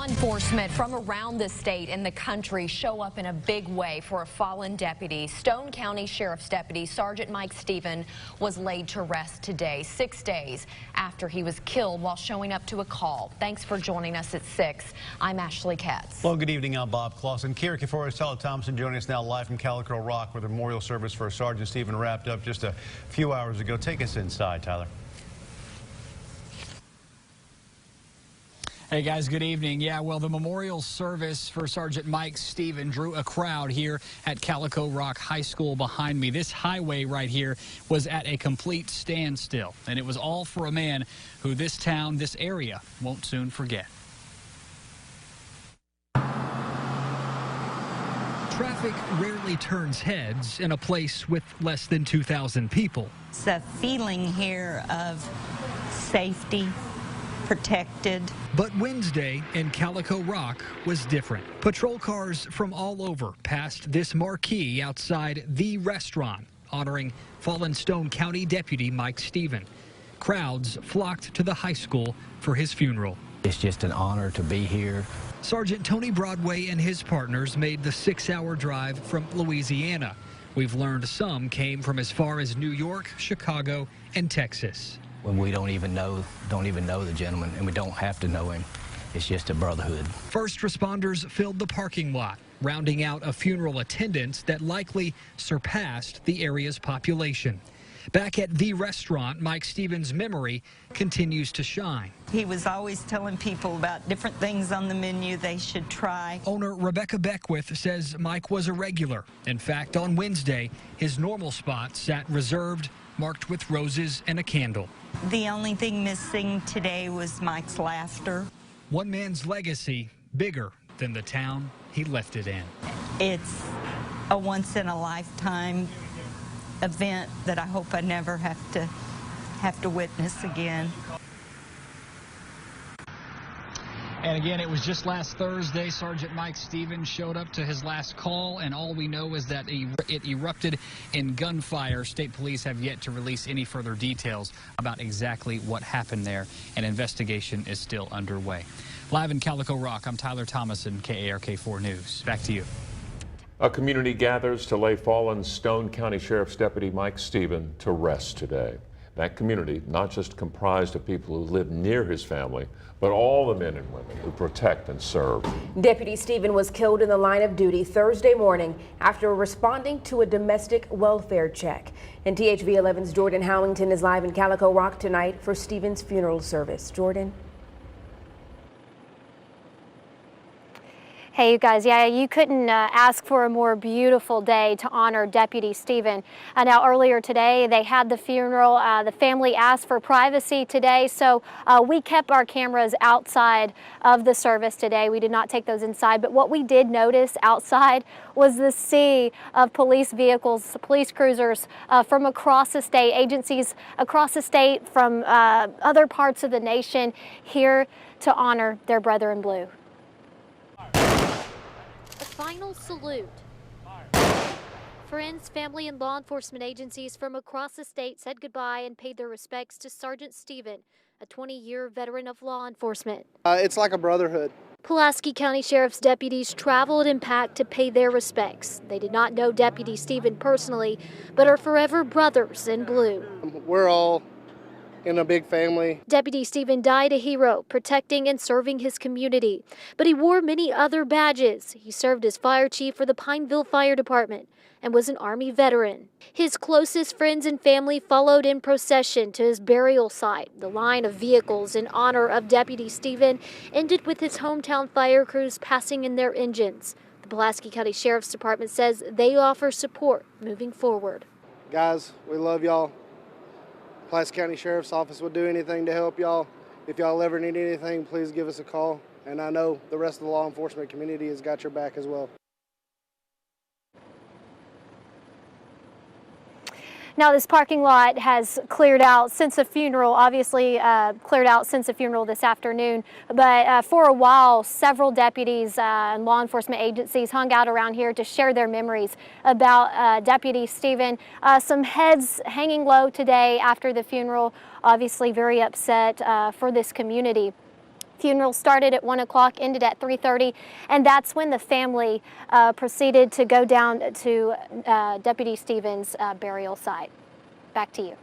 Enforcement from around the state and the country show up in a big way for a fallen deputy. Stone County Sheriff's Deputy Sergeant Mike Stephen was laid to rest today, 6 days after he was killed while showing up to a call. Thanks for joining us at 6. I'm Ashley Katz. Well, good evening. I'm Bob Clausen. KARK4 and Thompson joining us now live from Calico Rock, where the memorial service for Sergeant Stephen wrapped up just a few hours ago. Take us inside, Tyler. Hey guys, good evening. Yeah, well, the memorial service for Sergeant Mike Stephen drew a crowd here at Calico Rock High School behind me. This highway right here was at a complete standstill, and it was all for a man who this town, this area, won't soon forget. Traffic rarely turns heads in a place with less than 2,000 people. It's a feeling here of safety, protected. But Wednesday in Calico Rock was different. Patrol cars from all over passed this marquee outside the restaurant honoring fallen Stone County Deputy Mike Stephen. Crowds flocked to the high school for his funeral. It's just an honor to be here. Sergeant Tony Broadway and his partners made the 6-hour drive from Louisiana. We've learned some came from as far as New York, Chicago, and Texas. When we don't even know the gentleman, and we don't have to know him. It's just a brotherhood. First responders filled the parking lot, rounding out a funeral attendance that likely surpassed the area's population. Back at the restaurant, Mike Stephen's memory continues to shine. He was always telling people about different things on the menu they should try. Owner Rebecca Beckwith says Mike was a regular. In fact, on Wednesday, his normal spot sat reserved, marked with roses and a candle. The only thing missing today was Mike's laughter. One man's legacy bigger than the town he left it in. It's a once-in-a-lifetime event that I hope I never have to witness again. And again, it was just last Thursday, Sergeant Mike Stephen showed up to his last call, and all we know is that it erupted in gunfire. State police have yet to release any further details about exactly what happened there. An investigation is still underway. Live in Calico Rock, I'm Tyler Thomason, KARK4 News. Back to you. A community gathers to lay fallen Stone County Sheriff's Deputy Mike Stephen to rest today. That community, not just comprised of people who live near his family, but all the men and women who protect and serve. Deputy Stephen was killed in the line of duty Thursday morning after responding to a domestic welfare check. And THV11's Jordan Howington is live in Calico Rock tonight for Stephen's funeral service. Jordan. Hey, you guys, yeah, you couldn't ask for a more beautiful day to honor Deputy Stephen. Now, earlier today, they had the funeral. The family asked for privacy today, so we kept our cameras outside of the service today. We did not take those inside, but what we did notice outside was the sea of police vehicles, police cruisers from across the state, agencies across the state from other parts of the nation here to honor their brother in blue. Final salute. Friends, family, and law enforcement agencies from across the state said goodbye and paid their respects to Sergeant Stephen, a 20-year veteran of law enforcement. It's like a brotherhood. Pulaski County Sheriff's deputies traveled and packed to pay their respects. They did not know Deputy Stephen personally, but are forever brothers in blue. We're all in a big family. Deputy Stephen died a hero, protecting and serving his community. But he wore many other badges. He served as fire chief for the Pineville Fire Department and was an Army veteran. His closest friends and family followed in procession to his burial site. The line of vehicles in honor of Deputy Stephen ended with his hometown fire crews passing in their engines. The Pulaski County Sheriff's Department says they offer support moving forward. Guys, we love y'all. Pulaski County Sheriff's Office will do anything to help y'all. If y'all ever need anything, please give us a call. And I know the rest of the law enforcement community has got your back as well. Now, this parking lot has cleared out since the funeral, obviously cleared out since the funeral this afternoon. But for a while, several deputies and law enforcement agencies hung out around here to share their memories about Deputy Stephen. Some heads hanging low today after the funeral, obviously very upset for this community. Funeral started at 1 o'clock, ended at 3:30, and that's when the family proceeded to go down to Deputy Stevens' burial site. Back to you.